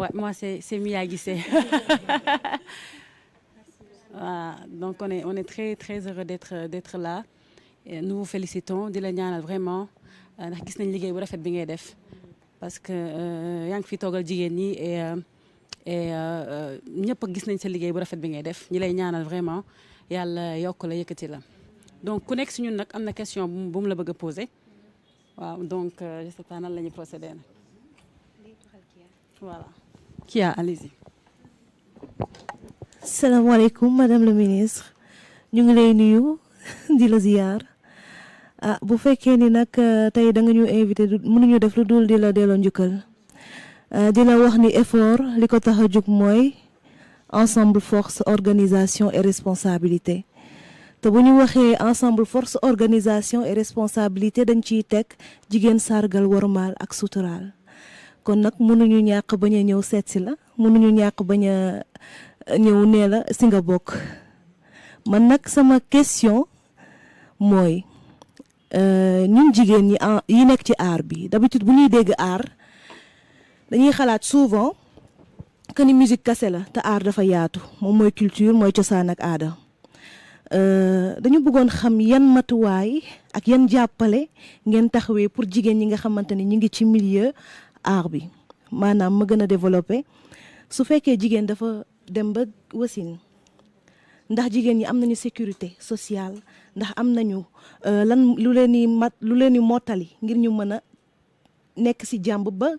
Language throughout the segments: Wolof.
Ouais, moi c'est Mia Guissé. Voilà, donc on est très très heureux d'être là. Et nous vous félicitons di la ñaanal vraiment ndax gis nañ liggéey bu rafet bi ngay def parce que yaa ngi fi toogal jigéen ñi et ñëpp gis nañ sa liggéey bu rafet bi ngay def ñi lay ñaanal vraiment yàlla yokk la yëkkati la. Donc ku nekk si ñun nag am na question bu mu la bëgg a poser waaw donc je sais pas nan la ñuy procéder nag voilà. Kia, allez-y. salaamaaleykum madame le ministre ñu ngi lay nuyu di la ziyaar bu fekkee ni nag tey da nga ñu invité mënuñu def lu dul di la delloo njukkal di la wax ni effort li ko tax a jóg mooy ensemble force organisation et responsabilité te bu ñu waxee ensemble force organisation et responsabilité dañ ciy teg jigéen sargal wormaal ak suturaal kon nag mënuñu ñàkk bañ a ñëw seet si la mënuñu ñàkk bañ a ñëw nee la si nga bokk man nag sama question mooy ñun jigéen ñi yi nekk ci art bi d'habitude bu ñuy dégg art dañuy xalaat souvent que ni musique kase la te art dafa yaatu moom mooy culture mooy cosaan ak aada dañu bëggoon xam yan matuwaay ak yan jàppale ngeen taxawee pour jigéen ñi nga xamante ni ñu ngi ci milieu art bi maanaam ma gën a développé su fekkee jigéen dafa dem ba wasin ndax jigéen ñi am nañu sécurité sociale ndax am nañu lan lu leen di mottali ngir ñu mën a nekk ci jàmb ba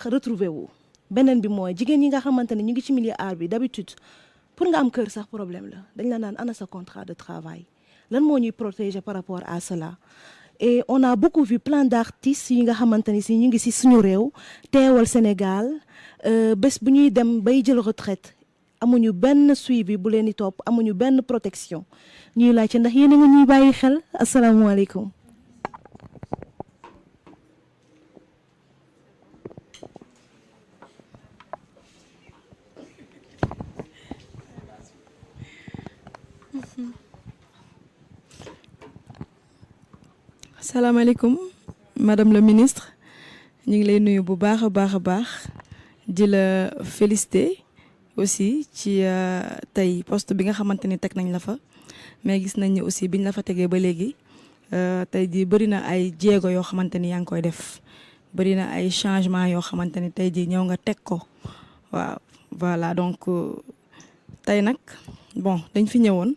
retrouver wu. beneen bi mooy jigéen ñi nga xamante ne ñu ngi ci milieu art bi d'habitude pour nga am kër sax problème la dañ la naan ana sa contrat de travail lan moo ñuy protéger par rapport à cela. Et on a beaucoup vu plein d'artistes yi nga xamante ni si ñu ngi ci suñu réew teewal Sénégal bés bu ñuy dem bay jël retraite amuñu benn suivi bu leen di topp amuñu benn protection ñuy laajte ndax yéen a ngi ñuy bàyyi xel asalaamaaleykum. salaamaaleykum madame le ministre ñu ngi lay nuyu bu baax a baax di la féliciter aussi ci tey poste bi nga xamante ni teg nañ la fa mais gis nañ ni aussi biñ la fa tegee ba léegi tey jii bëri na ay jéego yoo xamante ni yaa ngi koy def bëri na ay changement yoo xamante ni tey jii ñëw nga teg ko waaw voilà donc tey nag bon dañ fi ñëwoon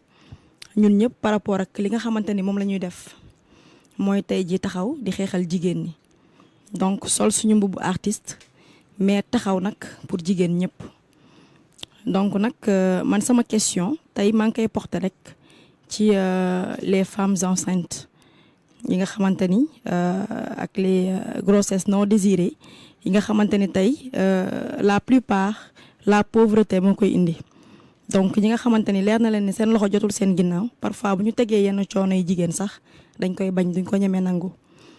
ñun ñëpp par rapport ak li nga xamante ni moom la ñuy def mooy tey jii taxaw di xeexal jigéen ñi donc sol suñu mbubu artiste mais taxaw nag pour jigéen ñëpp donc nag man sama question tey maa ngi koy porter rek ci les femmes enceintes yi nga xamante ni ak les grossesses non désirées yi nga xamante ni tey la plupart la pauvreté moo koy indi donc ñi nga xamante ni leer na leen ni seen loxo jotul seen ginnaaw parfois bu ñu tegee yenn coono yi jigéen sax dañ koy bañ duñ ko ñemee nangu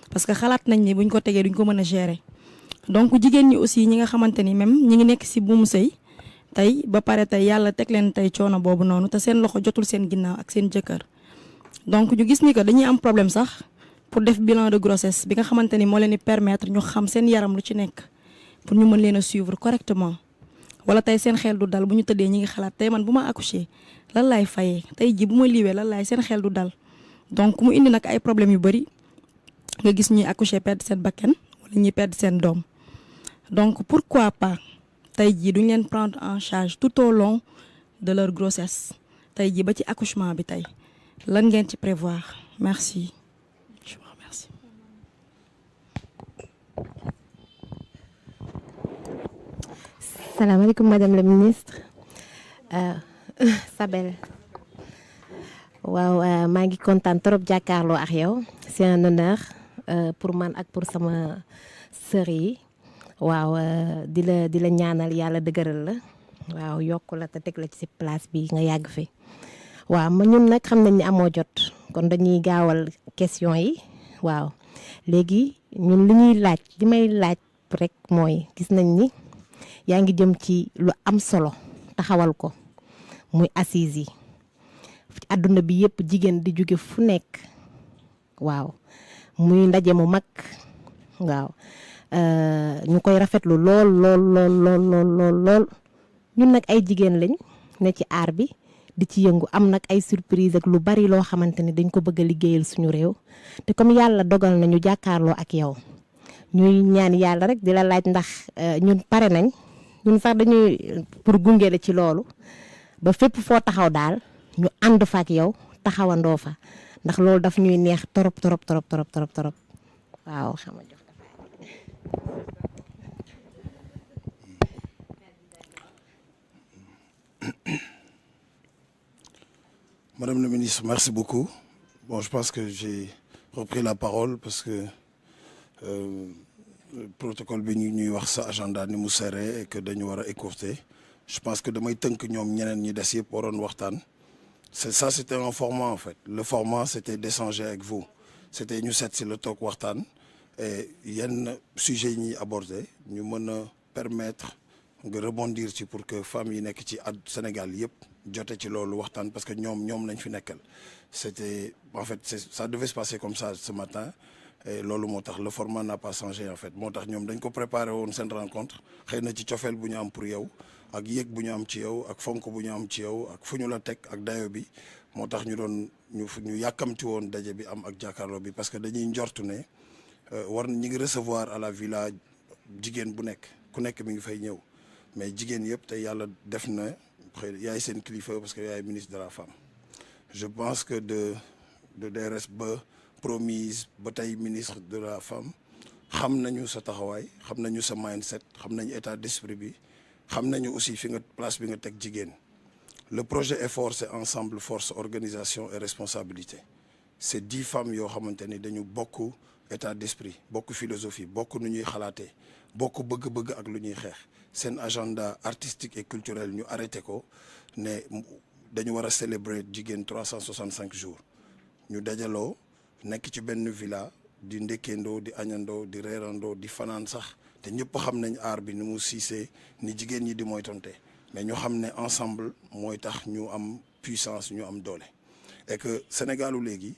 parce que xalaat nañ ni buñ ko tegee duñ ko mën a gérer donc jigéen ñi aussi ñi nga xamante ni même ñi ngi nekk ci buumu sëy tey ba pare tey yàlla teg leen tey coono boobu noonu te seen loxo jotul seen ginnaaw ak seen jëkkër donc ñu gis ni que dañuy am problème sax pour def bilan de grossesse bi nga xamante ni moo leen di permettre ñu xam seen yaram lu ci nekk pour ñu mën leen a suivre correctement wala tey seen xel du dal bu ñu tëddee ñi ngi xalaat tey man bu ma accouché lan laay fayee tey ji bu ma liiwee lan laay seen xel du dal donc mu indi nag ay problèmes yu bari nga gis ñuy accoucher perdre seen bakken wala ñuy perdre seen doom donc pourquoi pas tey jii duñ leen prendre en charge tout au long de leur grossesse tey jii ba ci accouchement bi tey lan ngeen ci prévoir merci je vous remercie. salaamaaleykum madame la ministre Sabel waaw maa ngi kontaan trop jàkkaarloo ak yow c'est un honneur pour man ak pour sama sœur yi waaw di la ñaanal yàlla dëgëral la waaw yokku la te teg la ci place bi nga yàgg fi waaw ma ñun nag xam nañ ni amoo jot kon dañuy gaawal question yi waaw léegi ñun li ñuy laaj li may laaj rek mooy gis nañ ni yaa ngi jëm ci lu am solo taxawal ko muy assises yi àdduna bi yëpp jigéen di jóge fu nekk waaw muy ndaje mu mag waaw ñu koy rafetlu lool lool lool lool lool lool lool ñun nag ay jigéen lañ ne ci aar bi di ci yëngu am nag ay surprise ak lu bari loo xamante ne dañ ko bëgg a liggéeyal suñu réew te comme yàlla dogal na ñu jàkkaarloo ak yow ñuy ñaan yàlla rek di la laaj ndax ñun pare nañ ñun sax dañuy pour gunge la ci loolu ba fépp foo taxaw daal ñu ànd fa ak yow taxawandoo fa ndax loolu daf ñuy neex torop torop torop torop torop torop waaw xam nga. Madame la ministre, merci beaucoup. Bon, je pense que j'ai repris la parole parce que le protocole bi ñuy wax sa agenda ni mu serré et que dañu war a écourter. Je pense que damay tënk ñoom ñeneen ñi des yëpp waroon waxtaan. Ça, c'était un format en fait. Le format, c'était d'échanger avec vous. C'était ñu seet si la toog waxtaan et yenn sujet yi ñuy aborder ñu mën a permettre nga rebondir ci pour que femmes yi nekk ci Sénégal yëpp jote ci loolu waxtaan parce que ñoom lañ fi nekkal. C'était en fait ça devait se passer comme ça ce matin et loolu moo tax le format n'a pas changé en fait moo tax ñoom dañ ko préparé woon seen rencontre xëy na ci cofeel bu ñu am pour yow ak yëg bu ñu am ci yow ak fonk bu ñu am ci yow ak fu ñu la teg ak dayo bi moo tax ñu yàkkamti woon daje bi am ak jàkkaarloo bi parce que dañuy njortu ne ñi ngi recevoir à la villa jigéen bu nekk ku nekk mi ngi fay ñëw mais jigéen yëpp te yàlla def na xëy yaay seen kilifa parce que yaay ministre de la femme je pense que de DRS ba promise ba tey ministre de la femme xam nañu sa taxawaay xam nañu sa mindset xam nañu état d'esprit bi xam nañu aussi fi nga place bi nga teg jigéen le projet EFFOR c'est ensemble force organisation et responsabilité c'est 10 femmes yoo xamante ni dañu bokk état d'esprit bokk philosophie bokk nu ñuy xalaatee bokk bëgg-bëgg ak lu ñuy xeex seen agenda artistique et culturel ñu arrêté ko ne dañu war a célébrer jigéen 365 jours ñu dajaloo nekk ci benn villa di ndekkeendoo di añandoo di reerandoo di fanaan sax te ñëpp xam nañ aar bi ni mu siisee ni jigéen ñi di moytonte mais ñu xam ne ensemble mooy tax ñu am puissance ñu am doole et que Sénégalu léegi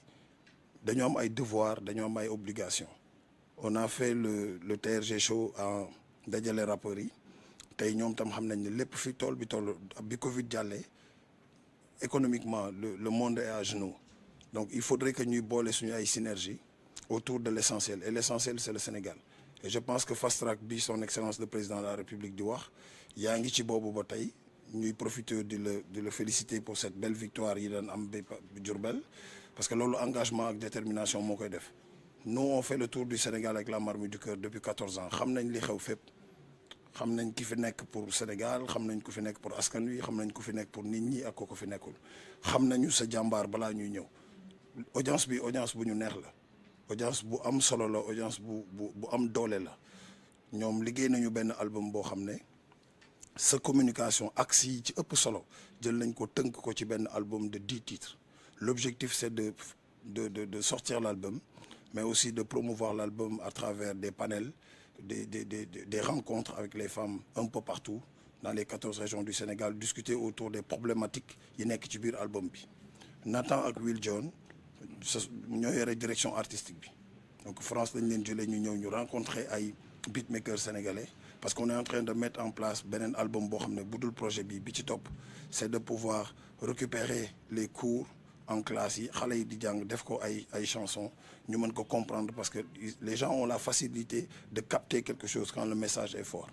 dañu am ay devoir dañu am ay obligation on a fait le TRG show en dajale rappeurs yi tey ñoom tam xam nañ ne lépp fi tool bi Covid jàllee économiquement le monde est à genoux donc il faudrait que ñuy boole suñu ay synergie autour de l'essentiel et l'essentiel c'est le Sénégal et je pense que fast track bi son excellence le président de la République di wax yaa ngi ci boobu ba tey ñuy profiter di le féliciter pour cette belle victoire yi daan am Diourbel parce que loolu engagement ak détermination moo koy def nous on fait le tour du Sénégal avec la Marmite du Cœur depuis 14 ans xam nañ li xew fépp xam nañ ki fi nekk pour Sénégal xam nañ ku fi nekk pour askan wi xam nañ ku fi nekk pour nit ñi ak ko fi nekkul xam nañu sa jàmbaar balaa ñuy ñëw audience bi audience bu ñu neex la audience bu am solo la audience bu am doole la ñoom liggéey nañu benn album boo xam ne sa communication axe yi ci ëpp solo jël nañ ko tënk ko ci benn album de 10 titres l'objectif c'est de sortir l'album mais aussi de promouvoir l'album à travers des panels des rencontres avec les femmes un peu partout dans les 14 régions du Sénégal discuter autour des problématiques yi nekk ci biir album bi Nathan ak Will John ñoo yore direction artistique bi donc France lañ leen jëlee ñu ñëw ñu rencontrer ay beatmakers sénégalais parce qu'on est en train de mettre en place beneen album boo xam ne budul projet bi ci topp c'est de pouvoir récupérer les cours en classe yi xale yi di jàng def ko ay chansons ñu mën ko comprendre parce que les gens ont la facilité de capter quelque chose quand le message est fort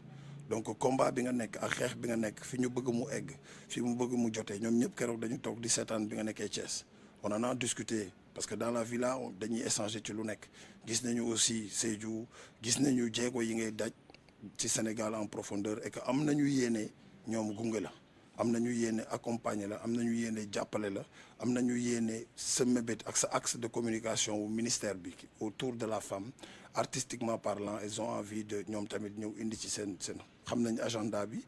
donc combat bi nga nekk ak xeex bi nga nekk fi ñu bëgg mu egg fi mu bëgg mu jotee ñoom ñëpp keroog dañu toog di seetaan bi nga nekkee Thiès on en a discuté parce que dans la villa dañuy échanger ci lu nekk gis nañu aussi Sédhiou gis nañu jéego yi ngay daj ci Sénégal en profondeur et que am nañu yéene ñoom gunge la am nañu yéene accompagner la am nañu yéene jàppale la am nañu yéene sa mébét ak sa axe de communication au ministère bi autour de la femme artistiquement parlant ils ont envie de ñoom tamit ñëw indi ci seen xam nañ agenda bi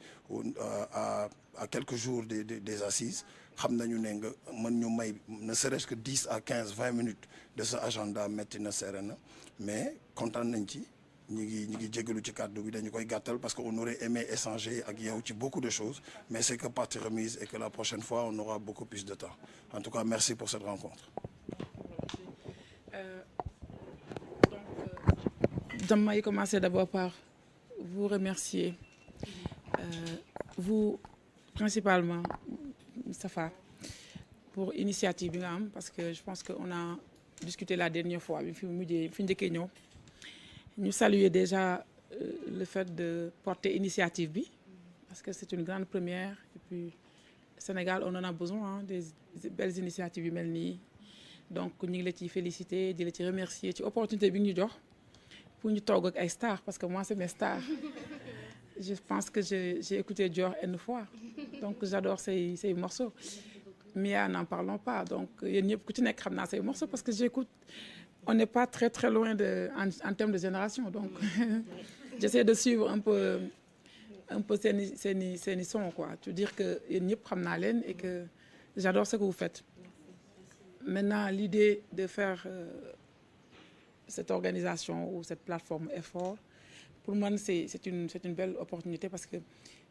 à quelques jours des assises xam nañu ne nga mën ñu may ne serait-ce que 10 à 15 20 minutes de ce agenda metti na seere na mais kontaan nañ ci ñi ngi jégalu ci kàddu bi dañu koy gàttal parce que on aurait aimé échanger ak yow ci beaucoup de choses mais c'est que partie remise et que la prochaine fois on aura beaucoup plus de temps en tout cas merci pour cette rencontre. damay commencer d'abord par vous remercier, vous principalement, Moustapha, pour l'initiative bi nga am parce que je pense qu'on a discuté la dernière fois bi fi njëkkee ñëw ñu saluer déjà le fait de porter initiative bi parce que c'est une grande première et puis Sénégal on en a besoin des belles initiatives yu mel nii donc ñu ngi la ciy féliciter di la ci remercier ci opportunité bi ñu jox pour ñu toog ak ay stars parce que moi c'est mes stars je pense que j'ai écouté Dior une fois donc j'adore ces morceaux Mia n'en parlons pas donc yéen ñëpp ku ci nekk xam naa say morceaux parce que j'écoute on n'est pas très très loin en termes de génération donc j'essaie de suivre un peu seeni son quoi tu dire que yéen ñëpp xam naa leen et que j'adore ce que vous faites maintenant l'idée de faire cette organisation ou cette plateforme Effort pour moi c'est une belle opportunité parce que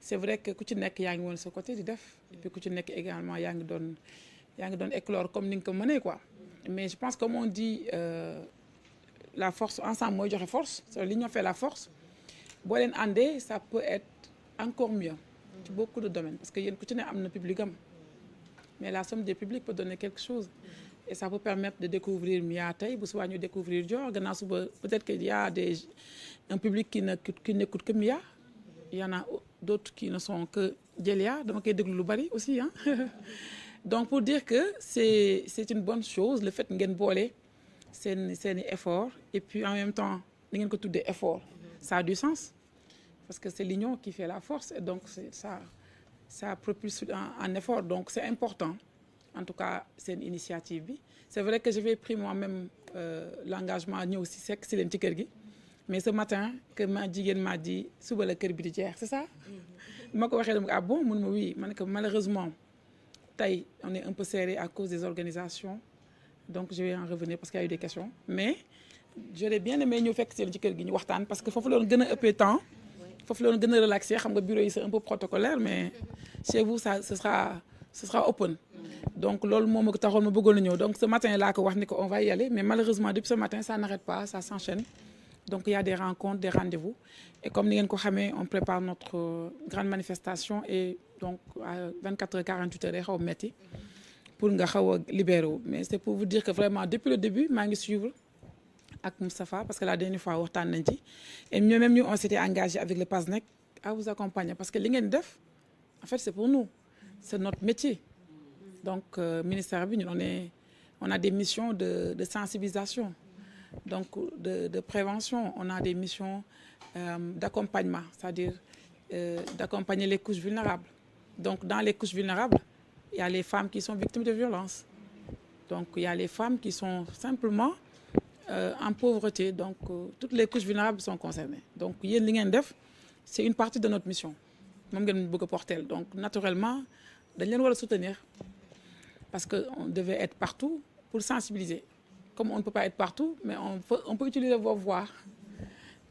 c'est vrai que ku ci nekk yaa ngi woon sa côté di def et puis ku ci nekk également yaa ngi doon éclore comme ni nga ko mënee quoi mais je pense comme on dit la force ensemble mooy joxe force l'union fait la force boo leen àndee ça peut être encore mieux ci beaucoup de domaines parce que yéen ku ci ne am na public am mais la somme des publics peut donner quelque chose et ça peut permettre de découvrir Mia tey bu subaa ñu découvrir Dior gannaaw suba peut-être qu'il y a un public qui n'écoute que Mia il y en a d'autres qui ne sont que Djelia dama koy déglu lu bari aussi hein donc pour dire que c'est une bonne chose le fait ngeen boole seeni effort et puis en même temps ni ngeen ko tuddee effort ça a du sens parce que c'est l'union qui fait la force et donc ça propulse un effort donc c'est important en tout cas c'est une initiative bi c'est vrai que j'avais pris moi-même l'engagement ñëw si sekk si leen ci kër gi mais ce matin que ma jigéen m'a dit suba la kër bi di jeex c'est ça ma ko waxee dama ko ah bon mun ma oui ma ne que malheureusement tey on est un peu serré à cause des organisations donc je vais en revenir parce qu'il y a eu des questions mais j'aurais bien aimé ñëw fekk si leen ci kër gi ñu waxtaan parce que foofu la doon gën a ëppee temps foofu la doon gën a relaxé xam nga bureau yi c'est un peu protocolaire mais chez vous ça ce sera open donc loolu moom ak taxoon ma bëggoon a ñëw donc ce matin laa ko wax ni ko on va y aller mais malheureusement depuis ce matin ça n'arrête pas ça s'enchaîne donc il y a des rencontres des rendez-vous et comme ni ngeen ko xamee on prépare notre grande manifestation et donc à 24 heures 48 heures day xaw a metti pour nga xaw a libéré wu mais c'est pour vous dire que vraiment depuis le début maa ngi suivre ak Moustapha parce que la dernière fois waxtaan nañ ci et même ñu on s'était engagé avec le PASNEC à vous accompagner parce que li ngeen def en fait c'est pour nous c'est notre métier donc ministère bi ñun on a des missions de sensibilisation donc de prévention on a des missions d'accompagnement c'est-à-dire d'accompagner les couches vulnérables donc dans les couches vulnérables il y a les femmes qui sont victimes de violences donc il y a les femmes qui sont simplement en pauvreté donc toutes les couches vulnérables sont concernées donc yéen li ngeen def c'est une partie de notre mission moom ngeen bëgg a porter donc naturellement dañ leen war a soutenir parce que on devait être partout pour sensibiliser comme on ne peut pas être partout mais on peut utiliser vos voix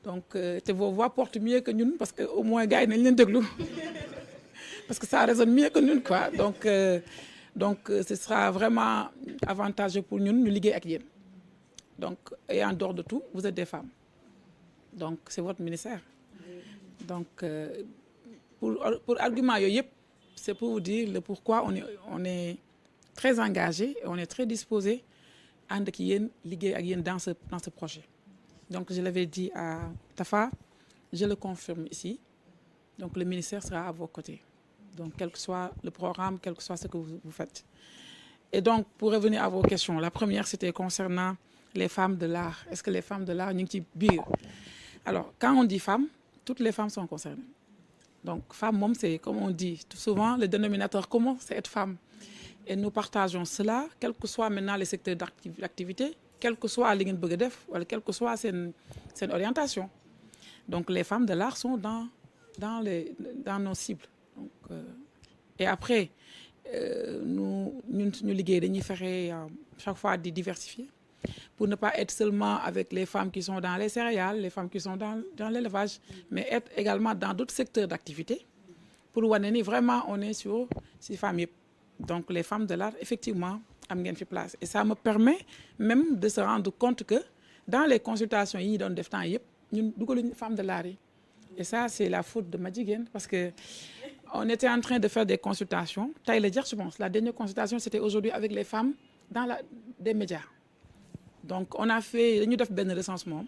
donc te vos voix portent mieux que ñun parce que au moins gars yi nañ leen déglu parce que ça résonne mieux que ñun quoi donc ce sera vraiment avantageux pour ñun ñu liggéey ak yéen donc et en dehors de tout vous êtes des femmes donc c'est votre ministère donc pour argument yooyu yëpp c'est pour vous dire le pourquoi on est très engagé et on est très disposé ànd ak yéen liggéey ak yéen dans ce projet donc je l'avais dit à Tafa je le confirme ici donc le ministère sera à vos côtés donc quel que soit le programme quel que soit ce que vous faites et donc pour revenir à vos questions la première c'était concernant les femmes de l'art est-ce que les femmes de l'art ñu ngi ci biir alors quand on dit femmes toutes les femmes sont concernées donc femme moom c'est comme on dit tout souvent le dénominateur commun c'est être femme et nous partageons cela quel que soit maintenant les secteurs d'activité quel que soit li ngeen bëgg a def wala quel que soit seen orientation donc les femmes de l'art sont dans nos cibles donc et après ñu liggéey dañuy fexe chaque fois di diversifier pour ne pas être seulement avec les femmes qui sont dans les céréales les femmes qui sont dans l'élevage mais être également dans d'autres secteurs d'activité pour wane ni vraiment on est sur ces femmes yëpp donc les femmes de l'art effectivement am ngeen fi place et ça me permet même de se rendre compte que dans les consultations yi ñu doon def temps yëpp ñun dugaluñu femme de l'art yi et ça c'est la faute de ma jigéen parce que on était en train de faire des consultations tey la jeex je pense la dernière consultation c'était aujourd'hui avec les femmes dans des médias donc on a fait dañu def benn recensement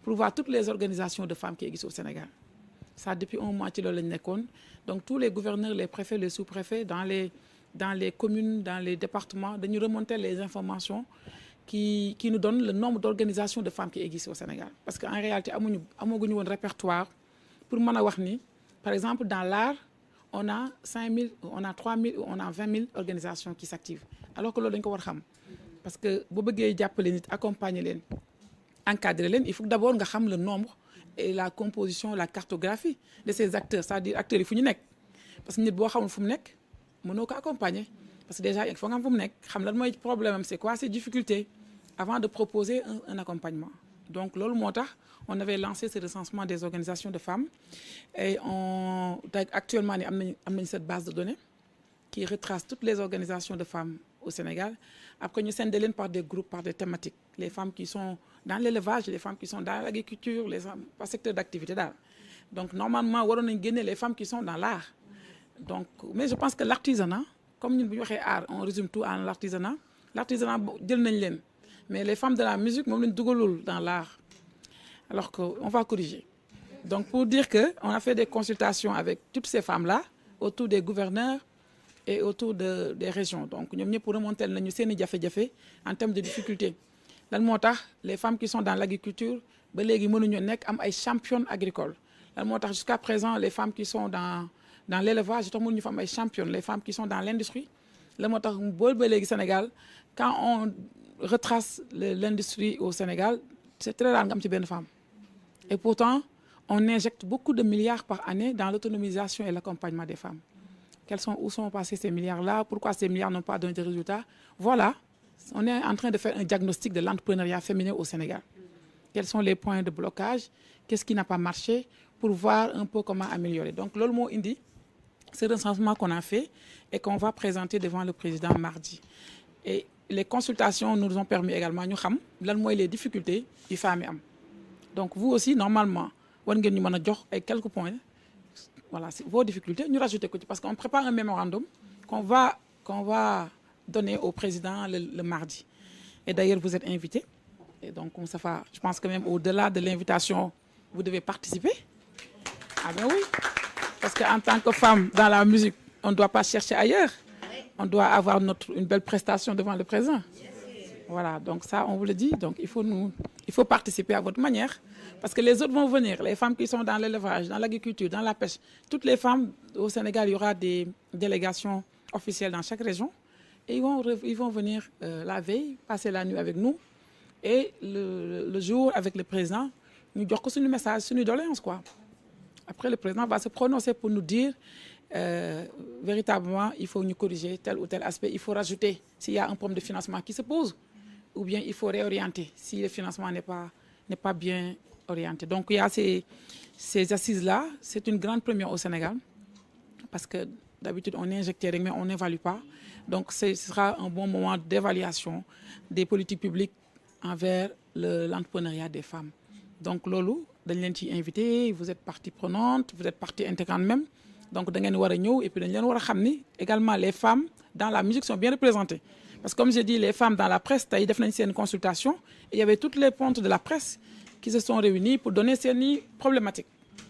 pour voir toutes les organisations de femmes qui existent au Sénégal ça depuis un mois ci loolu lañu nekkoon donc tous les gouverneurs les préfets les sous-préfets dans les communes dans les départements dañu remonter les informations qui nous donnent le nombre d'organisations de femmes qui existent au Sénégal parce que en réalité amaguñu woon répertoire pour mën a wax ni par exemple dans l'art on a 5000 on a 3000 on a 20 000 organisations qui s'activent alors que loolu dañu ko war xam parce que boo bëggee jàppale nit accompagner leen encadrer leen il faut que d'abord nga xam le nombre et la composition la cartographie de ces acteurs c'est-à-dire acteurs yi fu ñu nekk parce que nit boo xamul fu mu nekk mënoo ko accompagner parce que déjà il faut nga xam fu mu nekk xam lan mooy problème am c'est quoi ses difficultés avant de proposer un accompagnement donc loolu moo tax on avait lancé ce recensement des organisations de femmes et actuellement ni am nañ cette base de données qui retrace toutes les organisations de femmes au Sénégal après ñu scindé leen par des groupes par des thématiques les femmes qui sont dans l'élevage les femmes qui sont dans l'agriculture les femmes par secteur d'activité daal donc normalement waroon nañ génne les femmes qui sont dans l'art donc mais je pense que l'artisanat comme ñun bu ñu waxee art on résume tout en l'artisanat jël nañ leen mais les femmes de la musique moom lañ dugalul dans l'art alors que on va corriger donc pour dire que on a fait des consultations avec toutes ces femmes-là autour des gouverneurs et autour des régions donc ñoom ñëpp remonter nañu seen i jafe-jafe en termes de difficultés lan moo tax les femmes qui sont dans l'agriculture ba léegi mënuñu nekk am ay championnes agricoles lan moo tax jusqu'à présent les femmes qui sont dans l'élevage tax mënuñu fa am ay championnes les femmes qui sont dans l'industrie lan moo tax bool ba léegi Sénégal quand on retrace l'industrie au Sénégal c'est très rare nga am ci benn femme et pourtant on injecte beaucoup de milliards par année dans l'autonomisation et l'accompagnement des femmes où sont passés ces milliards-là pourquoi ces milliards n'ont pas donné de résultats voilà on est en train de faire un diagnostic de l'entrepreneuriat féminin au Sénégal quels sont les points de blocage qu'est-ce qui n'a pas marché pour voir un peu comment améliorer donc loolu moo indi ce recensement qu'on a fait et qu'on va présenter devant le président mardi et les consultations nous ont permis également ñu xam lan mooy les difficultés yu femmes yi am donc vous aussi normalement war ngeen ñu mën a jox ay quelques points voilà vos difficultés ñu rajouter ko ci parce qu'on prépare un mémorandum qu'on va donner au président le mardi et d'ailleurs vous êtes invités et donc Moustapha je pense que même au-delà de l'invitation vous devez participer ah ben oui parce que en tant que femme dans la musique on ne doit pas chercher ailleurs on doit avoir une belle prestation devant le président voilà donc ça on vous le dit donc il faut participer à votre manière parce que les autres vont venir les femmes qui sont dans l'élevage dans l'agriculture dans la pêche toutes les femmes au Sénégal il y aura des délégations officielles dans chaque région et ils vont venir la veille passer la nuit avec nous et le jour avec le président ñu jox ko suñu message suñu doléance quoi après le président va se prononcer pour nous dire véritablement il faut ñu corriger tel ou tel aspect il faut rajouter s'il y a un problème de financement qui se pose ou bien il faut réorienter si le financement n'est pas bien orienté donc il y a ces assises-là c'est une grande première au Sénégal parce que d'habitude on injecte rek mais on n'évalue pas donc ce sera un bon moment d'évaluation des politiques publiques envers l'entrepreneuriat des femmes donc loolu dañ leen ciy invité vous êtes partie prenante vous êtes partie intégrante même donc da ngeen war a ñëw et puis dañ leen war a xam ni également les femmes dans la musique sont bien représentées parce que comme j'ai dit les femmes dans la presse tey def nañ seen consultation et il y avait toutes les pontes de la presse qui se sont réunies pour donner seeni problématiques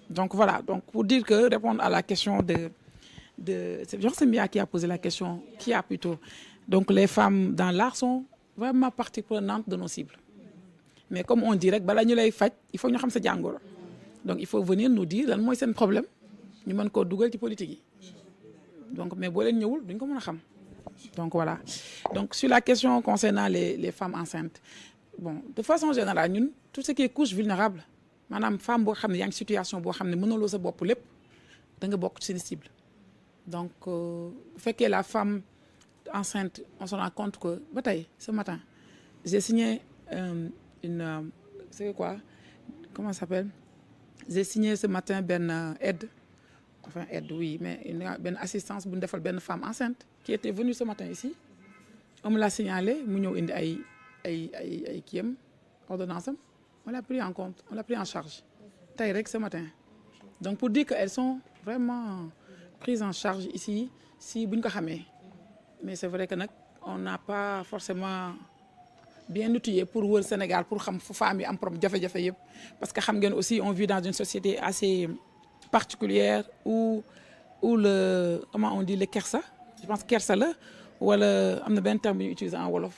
donc voilà donc pour dire que répondre à la question c'est Jean Mia qui a posé la question qui a plutôt donc les femmes dans l'art sont vraiment partie prenante de nos cibles mais comme on dit rek bala ñu lay faj il faut ñu xam sa jàngoro donc il faut venir nous dire lan mooy seen problème ñu mën koo dugal ci politique yi donc mais boo leen ñëwul duñ ko mën a xam donc voilà donc sur la question concernant les femmes enceintes bon de façon générale ñun tout ce qui est couche vulnérable maanaam femme boo xam ne yaa ngi situation boo xam ne mënuloo sa bopp lépp da nga bokk ci seen cible donc bu fekkee la femme enceinte on se rend compte que ba tey ce matin j'ai signé c'est quoi comment ça s'appelle j'ai signé ce matin benn aide oui mais benn assistance bu ñu defal benn femme enceinte qui était venue ce matin ici on me l'a signalé mu ñëw indi ay kiyam ordonnance am on l'a pris en compte on l'a pris en charge tey rek ce matin donc pour dire que elles sont vraiment prises en charge ici si buñ ko xamee mais c'est vrai que nag on n'a pas forcément bien outillé pour wër Sénégal pour xam fu femmes yi am problème jafe-jafe yëpp parce que xam ngeen aussi on vit dans une société assez particulière où le comment on dit le kersa je pense kersa la wala am na benn terme bu ñu utiliser en wolof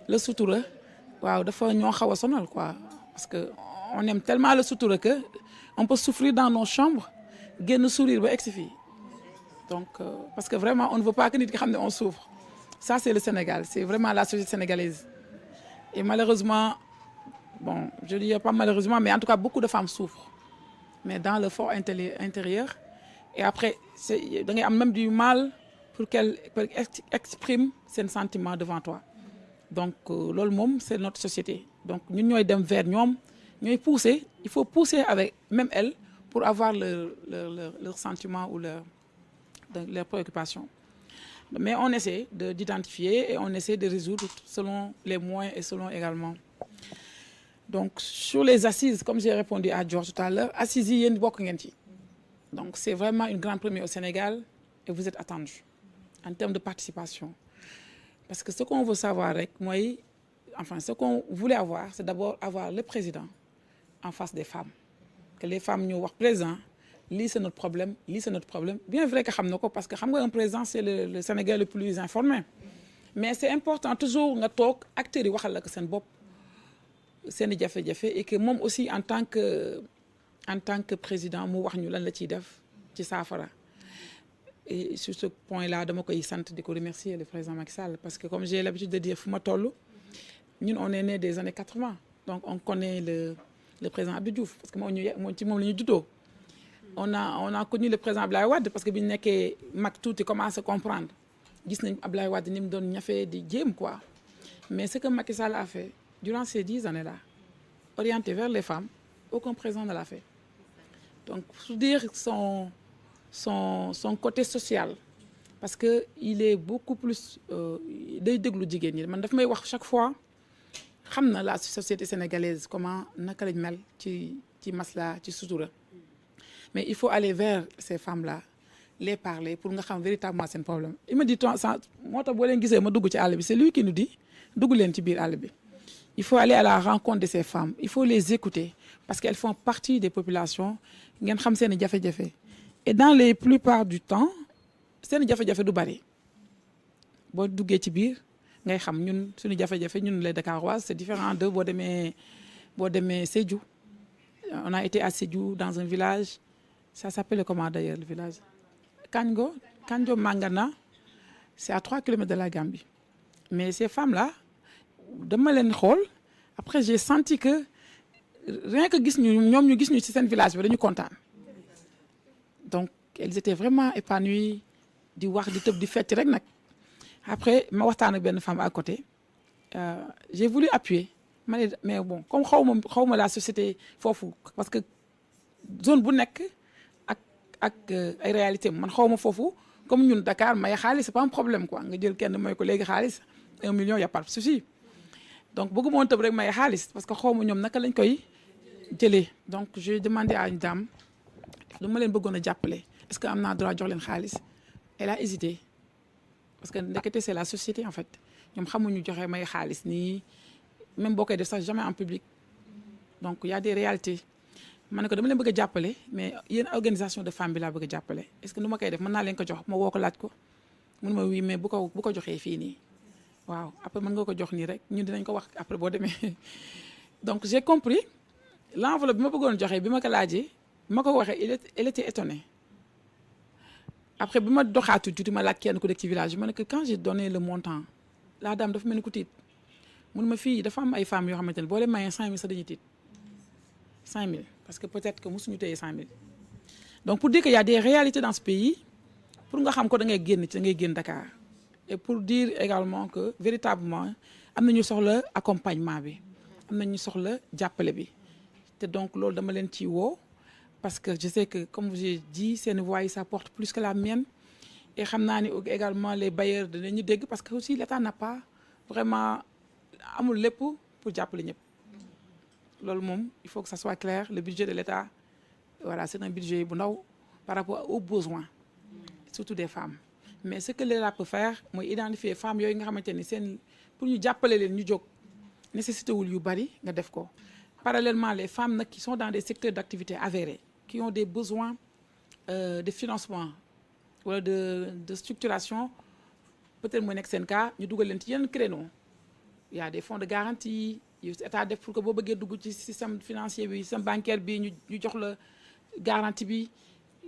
le sutura waaw dafa ñoo xaw a sonal quoi parce que on aime tellement le sutura que on peut souffrir dans nos chambres génn sourire ba egsi fii donc parce que vraiment on ne veut pas que nit ki xam ne on souffre ça c'est le Sénégal c'est vraiment la société sénégalaise et malheureusement bon je dis pas malheureusement mais en tout cas beaucoup de femmes souffrent mais dans le fort intérieur et après c'est da ngay am même du mal pour qu'elles expriment seen sentiment devant toi donc loolu moom c'est notre société donc ñun ñooy dem vers ñoom ñooy pousser il faut pousser avec même elles pour avoir leur sentiment ou leurs préoccupations mais on essaie d'identifier et on essaie de résoudre selon les moyens et selon également donc sur les assises comme j'ai répondu à Georges tout à l'heure assises yi yéen bokk ngeen ci donc c'est vraiment une grande première au Sénégal et vous êtes attendus en termes de participation parce que ce qu'on veut savoir rek mooy enfin ce qu'on voulait avoir c'est d'abord avoir le président en face des femmes que les femmes ñu wax présent lii c'est notre problème lii c'est notre problème bien vrai que xam na ko parce que xam nga un président c'est le Sénégal le plus informé mais c'est important toujours nga toog acteurs yi waxal la ko seen bopp seen i jafe-jafe et que moom aussi en tant que président mu wax ñu lan la ciy def ci saafara et sur ce point-là dama koy sant di ko remercier le président Macky Sall parce que comme j'ai l'habitude de dire fu ma toll ñun on est né des années 80 donc on connaît le président Abdou Diouf parce que moom ci moom la ñu juddoo on a connu le président Abdoulaye Wade parce que bi ñu nekkee mag tuuti commencé comprendre gis nañ Abdoulaye Wade ni mu doon ñafee di jéem quoi mais ce que Macky Sall a fait durant ces 10 années-là orienté vers les femmes aucun président ne l'a fait donc pour dire son côté social parce que il est beaucoup plus day déglu jigéen ñi man daf may wax chaque fois xam na la société sénégalaise comment naka lañ mel ci masla ci sutura mais il faut aller vers ces femmes-là les parler pour nga xam véritablement seen problème il me dit ça moo tax boo leen gisee ma dugg ci àll bi c'est lui qui nous dit dugg leen ci biir àll bi il faut aller à la rencontre de ces femmes il faut les écouter parce qu'elles font partie des populations ngeen xam seen i jafe-jafe et dans les plupart du temps seen jafe-jafe du bari boo duggee ci biir ngay xam ñun suñu jafe-jafe ñun les Dakaroises c'est différent de boo demee Sédhiou on a été à Sédhiou dans un village ça s'appelle comment d'ailleurs le village Kanjo Mangana c'est à 3 kilomètres de la Gambie mais ces femmes-là dama leen xool après j'ai senti que rien que gis ñoom ñu gis ñu ci seen village bi dañu kontaan donc elles étaient vraiment épanouies di wax di tëb di fecc rek nag après ma waxtaan ak benn femme à côté j'ai voulu appuyer mais bon comme xaw ma la société foofu parce que zone bu nekk ak ay réalité man xaw ma foofu comme ñun Dakar may xaalis c'est pas un problème quoi nga jël kenn may ko léegi xaalis 1 million y a pas de souci donc bëgguma woon tëb rek may xaalis parce que xaw ma ñoom naka lañ koy jëlee donc j'ai demandé à une dame dama leen bëggoon a jàppale est-ce que am naa droit jox leen xaalis elle a hésité parce que ndekete c'est la société en fait ñoom xamuñu joxe may xaalis nii même boo koy def sax jamais en public donc il y a des réalités ma ne ko dama leen bëgg a jàppale mais yéen organisation de femmes bi laa bëgg a jàppale est-ce que nu ma koy def mën naa leen ko jox ma woo ko laaj ko mun ma oui mais bu ko joxee fii nii waaw après mën nga ko jox nii rek ñun dinañ ko wax après boo demee donc j'ai compris l'enveloppe bi ma bëggoon joxe bi ma ko laajee ma ko waxee elle était étonnée après bi ma doxaatu tuuti ma laaj kenn ku nekk ci village bi ma ne que quand j'ai donné le montant la dame dafa mel ni ku tiit mun ma fii dafa am ay femmes yoo xamante ne boo leen mayee 5000 sax dañuy tiit 5000 parce que peut-être que mosuñu téye 5000 donc pour dire qu'il y a des réalités dans ce pays pour nga xam ko da ngay génn Dakar et pour dire également que véritablement am nañu soxla accompagnement bi am nañu soxla jàppale bi te donc loolu dama leen ci woo parce que je sais que comme j'ai dit seen voix yi ça porte plus que la mienne et xam naa ni également les bailleurs dinañu dégg parce que aussi l'État n'a pas vraiment amul lépp pour jàppale ñëpp loolu moom il faut que ça soit clair le budget de l'État voilà c'est un budget bu ndaw par rapport aux besoins surtout des femmes mais ce que l'État peut faire mooy identifier femmes yooyu nga xamante ni seen pour ñu jàppale leen ñu jóg nécessité wul yu bari nga def ko parallèlement les femmes nag qui sont dans des secteurs d'activité avérés qui ont des besoins de financement wala de structuration peut-être mooy nekk seen cas ñu dugal leen ci yenn créneau il y a des fonds de garantie yu état def pour que boo bëggee dugg ci système financier bi système bancaire bi ñu jox la garantie bi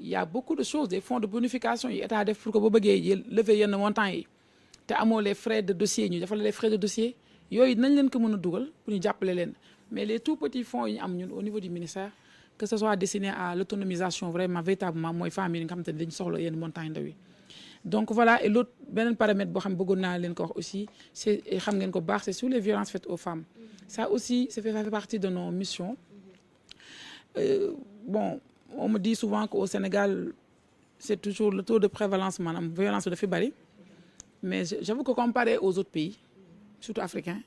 il y a beaucoup de choses des fonds de bonification yi état def pour que boo bëggee lever yenn montants yi te amoo les frais de dossier ñu defal les frais de dossier yooyu dinañ leen ko mën a dugal pour ñu jàppale leen mais les tout petits fonds yi ñu am ñun au niveau du ministère que ce soit destiné à l'autonomisation vraiment véritablement mooy famille yi nga xamante ne dañu soxla yenn montants yi ndaw yi donc voilà et l'autre beneen paramètre boo xam ne bëggoon naa leen ko wax aussi c'est xam ngeen ko baax c'est sur les violences faites aux femmes ça aussi ça fait partie de nos missions bon on me dit souvent qu'au Sénégal c'est toujours le taux de prévalence maanaam violence bi dafa bari mais j'avoue que comparé aux autres pays surtout africains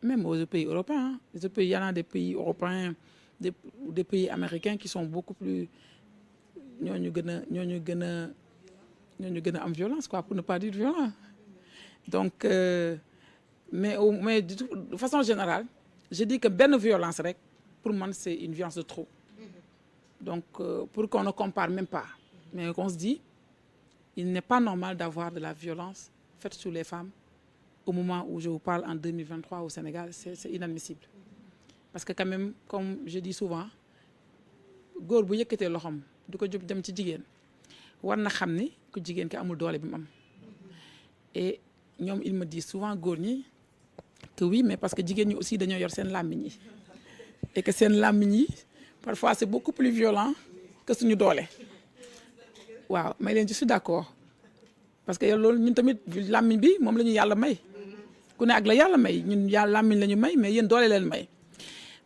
même aux autres pays européens les autres pays il y en a des pays européens des pays américains qui sont beaucoup plus ñooñu gën a am violence quoi pour ne pas dire violent donc mais de façon générale je dis que benn violence rek pour man c'est une violence de trop donc pour qu'on ne compare même pas mais qu'on se dit il n'est pas normal d'avoir de la violence faite sur les femmes au moment où je vous parle en 2023 au Sénégal c'est inadmissible parce que quand même comme je dis souvent góor bu yëkkatee loxoom du ko jóg dem ci jigéen war na xam ni ku jigéen ki amul doole bi mu am et ñoom il me dit souvent góor ñi que oui mais parce que jigéen ñi aussi dañoo yor seen làmmiñ yi et que seen làmmiñ yi parfois c'est beaucoup plus violent que suñu doole waaw may leen je suis d'accord parce que loolu ñun tamit làmmiñ bi moom la ñu yàlla may ku ne ak la yàlla may ñun yàlla làmmiñ la ñu may mais yéen doole leen may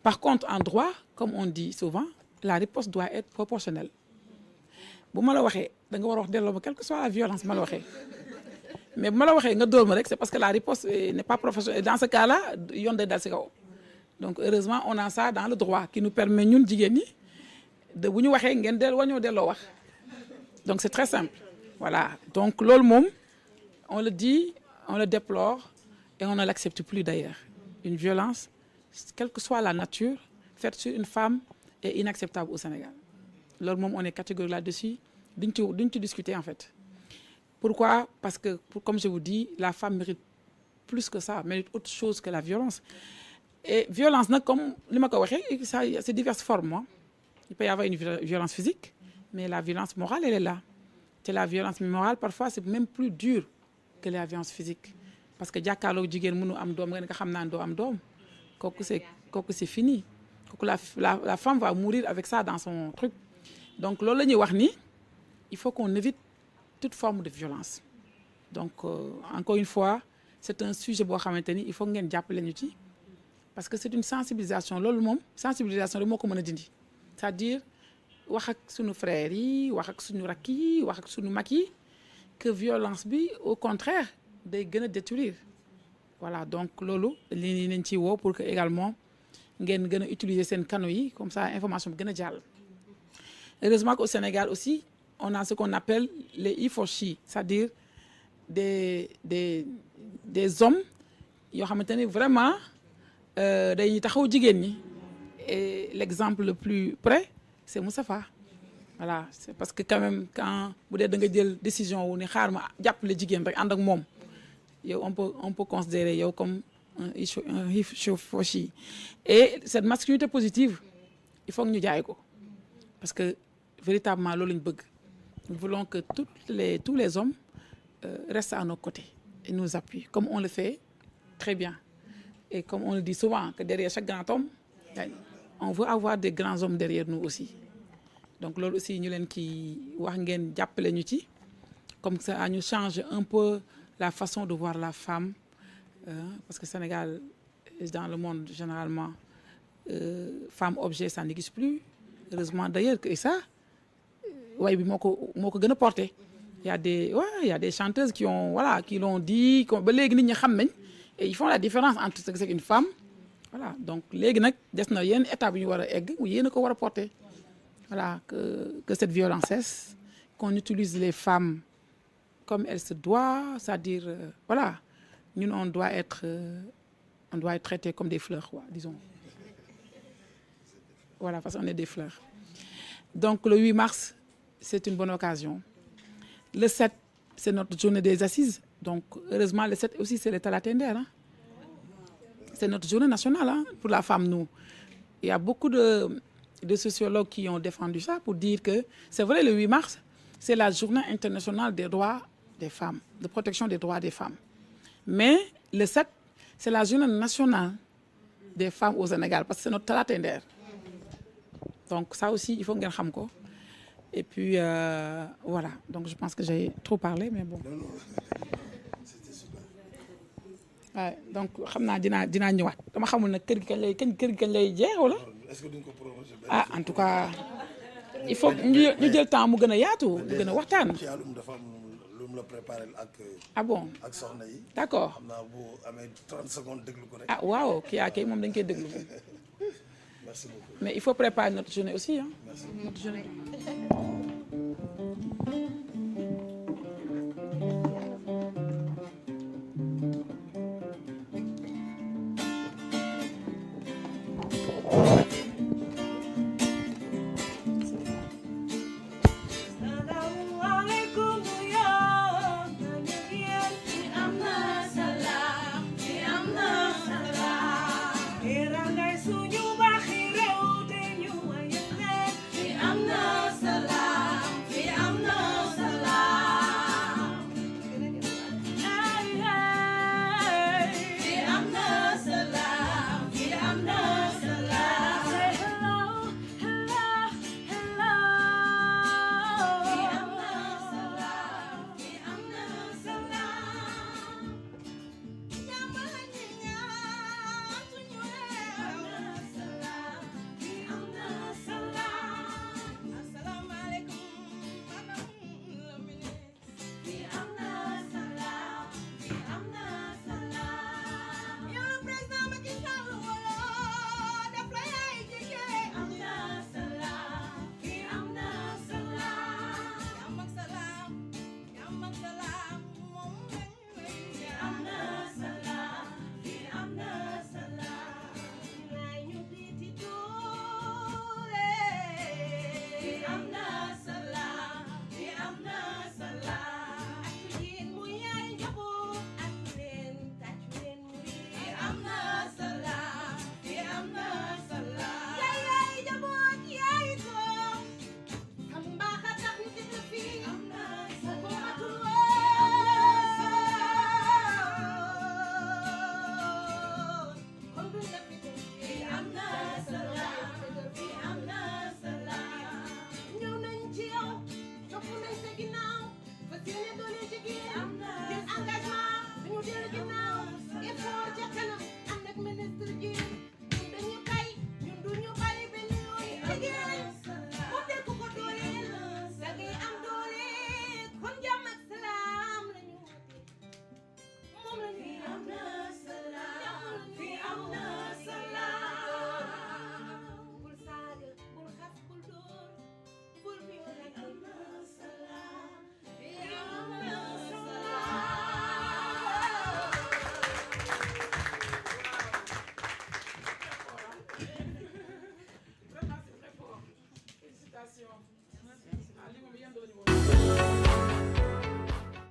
par contre en droit comme on dit souvent la riposte doit être proportionnelle bu ma la waxee da nga war a wax delloo ma quelle que soit la violence ma la waxee mais bu ma la waxee nga dóor ma rek c'est parce que la riposte n'est pas professionnelle dans ce cas-là yoon day dal ci kaw donc heureusement on a ça dans le droit qui nous permet ñun jigéen ñi de bu ñu waxee ngeen wañoo delloo wax donc c'est très simple voilà donc loolu moom on le dit on le déplore et on ne l'accepte plus d'ailleurs une violence quelle que soit la nature faite sur une femme est inacceptable au Sénégal loolu moom on est catégorique là-dessus duñ ci discuter en fait pourquoi parce que comme je vous dis la femme mérite plus que ça mérite autre chose que la violence et violence nag comme li ma ko waxee ça c'est diverses formes hein. Il peut y avoir une violence physique mais la violence morale elle est là te la violence morale parfois c'est même plus dur que la violence physique parce que jàkkaarloo jigéen mënu am doom nga xam naa doo am doom kooku c'est fini kooku la femme va mourir avec ça dans son truc donc loolu la ñuy wax ni il faut qu'on évite toute forme de violence donc encore une fois c'est un sujet boo xamante ni il faut ngeen jàppale ñu ci parce que c'est une sensibilisation loolu moom sensibilisation rek moo ko mën a dindi c'est-à-dire wax ak suñu frères yi wax ak suñu rakk yi wax ak suñu mag yi que violence bi au contraire day gën a détruire voilà donc loolu li nañ ci woo pour que également ngeen gën a utiliser seen canaux yi comme ça information bi gën a jàll heureusement qu'au Sénégal aussi on a ce qu'on appelle les he-for-she c'est-à-dire des hommes yoo xamante ni vraiment dañuy taxaw jigéen ñi et l'exemple le plus près c'est Moustapha voilà c'est parce que quand même quand bu dee da nga jël décision wu ni xaar ma jàppale jigéen rek ànd ak moom yow on peut considérer yow comme un he-for-she et cette masculinité positive il faut que ñu jaay ko parce que véritablement loolu lañu bëgg nous voulons que tous les hommes restent à nos côtés et nous appuient comme on le fait très bien et comme on le dit souvent que derrière chaque grand homme on veut avoir des grands hommes derrière nous aussi donc loolu aussi ñu leen ki wax ngeen jàppale ñu ci comme ça ñu change un peu la façon de voir la femme parce que Sénégal dans le monde généralement femme objet ça n'existe plus heureusement d'ailleurs que ça way bi moo ko gën a porté il y a des chanteuses qui l'ont dit ba léegi nit ñi xam nañ et ils font la différence entre ce que c'est une femme voilà donc léegi nag des na yenn étape yu ñu war a egg yéen a ko war a porter voilà, que cette violence cesse, qu'on utilise les femmes comme elles se doivent, c'est-à-dire, voilà, nous, on doit être traités comme des fleurs, quoi, disons. Voilà, parce qu'on est des fleurs. Donc, le 8 mars, c'est une bonne occasion. Le 7, c'est notre journée des assises. Donc, heureusement, le 7 aussi, c'est l'état latender. Hein? C'est notre journée nationale hein, pour la femme, nous. Il y a beaucoup de sociologues qui ont défendu ça pour dire que c'est vrai, le 8 mars, c'est la journée internationale des droits des femmes, de protection des droits des femmes. Mais le 7, c'est la journée nationale des femmes au Sénégal, parce que c'est notre talatender. Donc ça aussi, il faut que nous ko. Et puis, voilà. Donc je pense que j'ai trop parlé, mais bon. C'était super. Ouais, donc, je sais que je vais ñëwaat. Dama xamul nag kër gi kañ lay jeex wala? Est-ce que duñ ko prolonger? Ah, en tout cas, il faut ñu jël temps mu gën a yaatu, mu gën a waxtaan. Ci alum dafa am lu mu la préparé ak Ah bon? ak soxna yi. D'accord. Xam naa bu amee 30 secondes déglu ko rek. Ah waaw, kii moom dañ koy déglu. Merci beaucoup. Mais il faut préparer notre journée aussi. Hein? Merci. Notre journée.